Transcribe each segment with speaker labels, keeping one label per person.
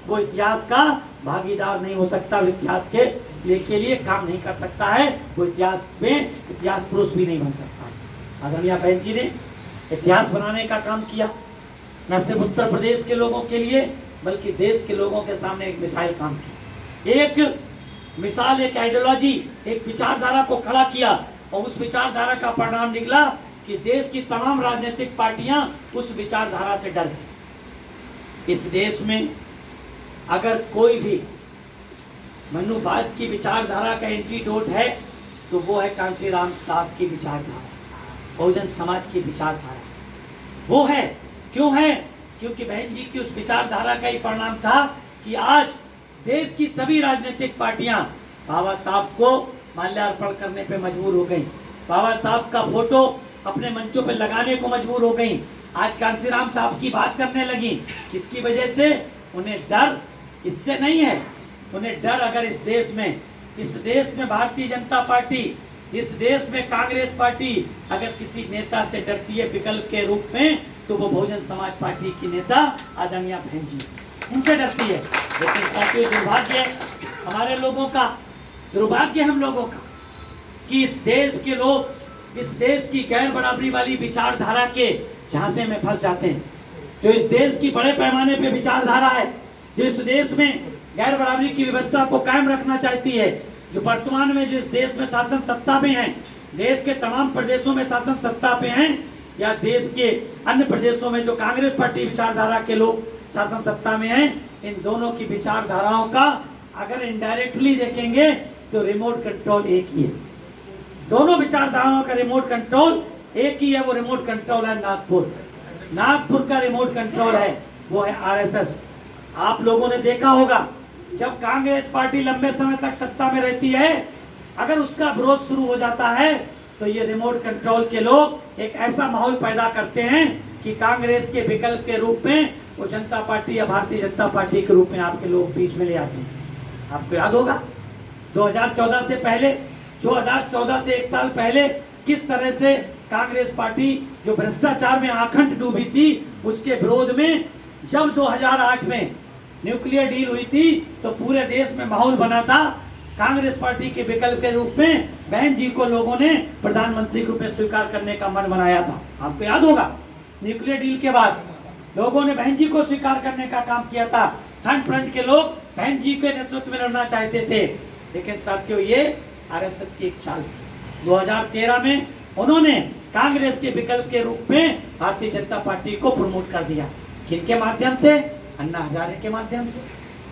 Speaker 1: वो इतिहास का भागीदार नहीं हो सकता, वो इतिहास के लिए काम नहीं कर सकता है, वो इतिहास में इतिहास पुरुष भी नहीं बन सकता है। आदरणीय बहन जी ने इतिहास बनाने का काम किया, न सिर्फ उत्तर प्रदेश के लोगों के लिए बल्कि देश के लोगों के सामने एक मिसाइल काम की, एक मिसाल, एक आइडियोलॉजी, एक विचारधारा को खड़ा किया और उस विचारधारा का परिणाम निकला कि देश की तमाम राजनीतिक पार्टियां उस विचारधारा से डर गई। इस देश में अगर कोई भी मनुवाद की विचारधारा का एंटीडोट है तो वो है कांसीराम साहब की विचारधारा, बहुजन समाज की विचारधारा। वो है, क्यों है? क्योंकि बहन जी की उस विचारधारा का ही परिणाम था कि आज देश की सभी राजनीतिक पार्टियां बाबा साहब को माल्यार्पण करने पे मजबूर हो गई, बाबा साहब का फोटो अपने मंचों पे लगाने को मजबूर हो गई, आज कांसीराम साहब की बात करने लगी। किसकी वजह से? उन्हें डर इससे नहीं है, उन्हें डर अगर इस देश में भारतीय जनता पार्टी, इस देश में कांग्रेस पार्टी अगर किसी नेता से डरती है विकल्प के रूप में तो वो बहुजन समाज पार्टी की नेता आदरणीय बहन जी, इनसे डरती है। लेकिन साथियों, दुर्भाग्य हमारे लोगों का, दुर्भाग्य हम लोगों का कि इस देश के लोग इस देश की गैर बराबरी वाली विचारधारा के झांसे में फंस जाते हैं। जो इस देश की बड़े पैमाने पे विचारधारा है, जो इस देश में गैर बराबरी की व्यवस्था को कायम रखना चाहती है, जो वर्तमान में जो इस देश में शासन सत्ता में है, देश के तमाम प्रदेशों में शासन सत्ता पे हैं, या देश के अन्य प्रदेशों में जो कांग्रेस पार्टी विचारधारा के लोग शासन सत्ता में हैं, इन दोनों की विचारधाराओं का अगर इनडायरेक्टली देखेंगे तो रिमोट कंट्रोल एक ही है। दोनों विचारधाराओं का रिमोट कंट्रोल एक ही है, वो रिमोट कंट्रोल है नागपुर का रिमोट कंट्रोल है, वो है आरएसएस। आप लोगों ने देखा होगा जब कांग्रेस पार्टी लंबे समय तक सत्ता में रहती है, अगर उसका विरोध शुरू हो जाता है तो ये रिमोट कंट्रोल के लोग एक ऐसा माहौल पैदा करते हैं कि कांग्रेस के विकल्प के रूप में वो जनता पार्टी या भारतीय जनता पार्टी के रूप में आपके लोग बीच में ले आते हैं। आपको याद होगा 2014 से पहले, 2014 से एक साल पहले किस तरह से कांग्रेस पार्टी जो भ्रष्टाचार में आखंड डूबी थी, उसके विरोध में जब 2008 में न्यूक्लियर डील हुई थी तो पूरे देश में माहौल बना था। कांग्रेस पार्टी के विकल्प के रूप में बहन जी को लोगों ने प्रधानमंत्री के रूप में स्वीकार करने का मन बनाया था। आपको याद होगा न्यूक्लियर डील के बाद लोगों ने बहन जी को स्वीकार करने का काम किया था। थर्ड फ्रंट के लोग बहन जी के नेतृत्व में लड़ना चाहते थे, लेकिन साथियों ये आरएसएस की एक चाल थी। 2013 में उन्होंने कांग्रेस के विकल्प के रूप में भारतीय जनता पार्टी को प्रमोट कर दिया। किनके माध्यम से? अन्ना हजारे के माध्यम से।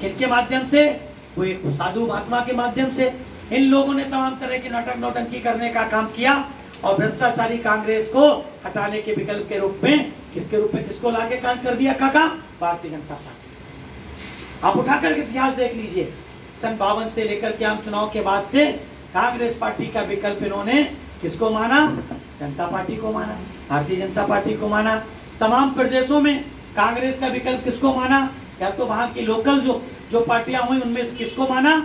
Speaker 1: किनके माध्यम से? वो एक साधु महात्मा के माध्यम से। इन लोगों ने तमाम तरह की नाटक नौटंकी करने का काम किया और भ्रष्टाचारी कांग्रेस को हटाने के विकल्प के रूप में किसके रूप में किसको लाके काम कर दिया? काका भारतीय जनता पार्टी। आप उठा करके इतिहास देख लीजिए, सन 52 से लेकर के आम चुनाव के बाद से कांग्रेस पार्टी का विकल्प इन्होंने किसको माना? जनता पार्टी को माना, भारतीय जनता पार्टी को माना। तमाम प्रदेशों में कांग्रेस का विकल्प किसको माना? या तो वहां की लोकल जो पार्टियां हुई उनमें से किसको माना?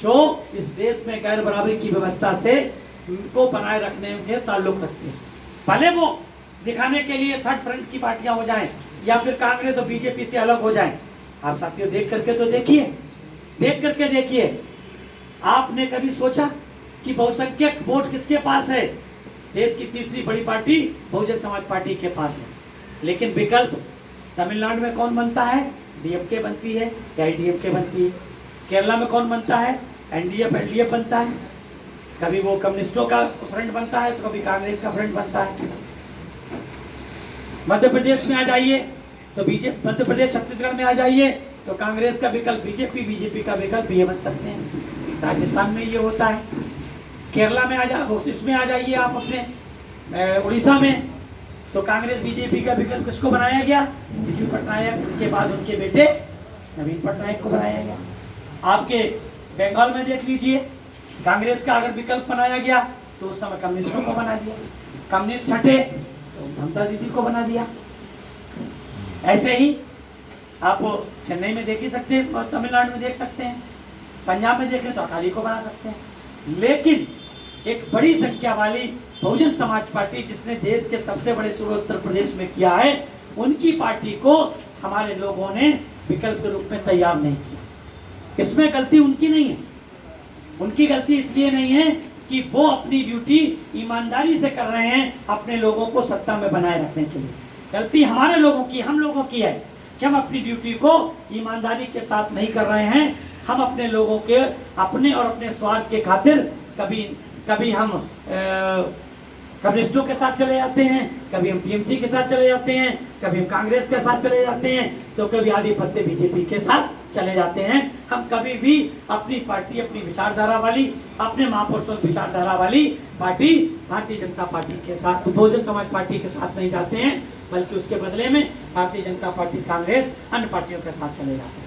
Speaker 1: जो इस देश में गैर बराबरी की व्यवस्था से को बनाए रखने के ताल्लुक रखते हैं। भले वो दिखाने के लिए थर्ड फ्रंट की पार्टियां हो जाएं या फिर कांग्रेस और बीजेपी से अलग हो जाएं। आप साथियों देख करके तो देखिए, आपने कभी सोचा कि बहुसंख्यक वोट किसके पास है? देश की तीसरी बड़ी पार्टी बहुजन समाज पार्टी के पास है। लेकिन विकल्प तमिलनाडु में कौन बनता है? डीएमके बनती है या आईडीएमके बनती है। केरला में कौन बनता है? एलडीएफ बनता है। कभी वो कम्युनिस्टों का फ्रंट बनता है तो कभी कांग्रेस का फ्रंट बनता है। मध्य प्रदेश में आ जाइए तो बीजेपी, मध्य प्रदेश छत्तीसगढ़ में आ जाइए तो कांग्रेस का विकल्प बीजेपी का विकल्प ये बन सकते हैं। राजस्थान में ये होता है। केरला में इसमें आ जाइए आप अपने उड़ीसा में तो कांग्रेस बीजेपी का विकल्प किसको बनाया गया? बिजू पटनायक, उनके बाद उनके बेटे नवीन पटनायक को बनाया गया। आपके बंगाल में देख लीजिए, कांग्रेस का अगर विकल्प बनाया गया तो उस समय कम्युनिस्टों को बना दिया, कम्युनिस्ट हटे तो ममता दीदी को बना दिया। ऐसे ही आप चेन्नई में देख ही सकते हैं और तमिलनाडु में देख सकते हैं, पंजाब में देखें तो अकाली को बना सकते हैं। लेकिन एक बड़ी संख्या वाली बहुजन समाज पार्टी जिसने देश के सबसे बड़े सूबे उत्तर प्रदेश में किया है, उनकी पार्टी को हमारे लोगों ने विकल्प के रूप में तैयार नहीं किया। इसमें गलती उनकी नहीं है, उनकी गलती इसलिए नहीं है कि वो अपनी ड्यूटी ईमानदारी से कर रहे हैं अपने लोगों को सत्ता में बनाए रखने के लिए। गलती हमारे लोगों की, हम लोगों की है कि हम अपनी ड्यूटी को ईमानदारी के साथ नहीं कर रहे हैं। हम अपने लोगों के अपने और अपने स्वार्थ के खातिर कभी हम कम्युनिस्टों के साथ चले जाते हैं, कभी हम टीएमसी के साथ चले जाते हैं, कभी हम कांग्रेस के साथ चले जाते हैं, तो कभी आधी पत्ते बीजेपी के साथ चले जाते हैं। हम कभी भी अपनी पार्टी, अपनी विचारधारा वाली, अपने महापुरुषों की विचारधारा वाली पार्टी भारतीय जनता पार्टी के साथ, बहुजन समाज पार्टी के साथ नहीं जाते हैं, बल्कि उसके बदले में भारतीय जनता पार्टी, कांग्रेस, अन्य पार्टियों के साथ चले जाते हैं।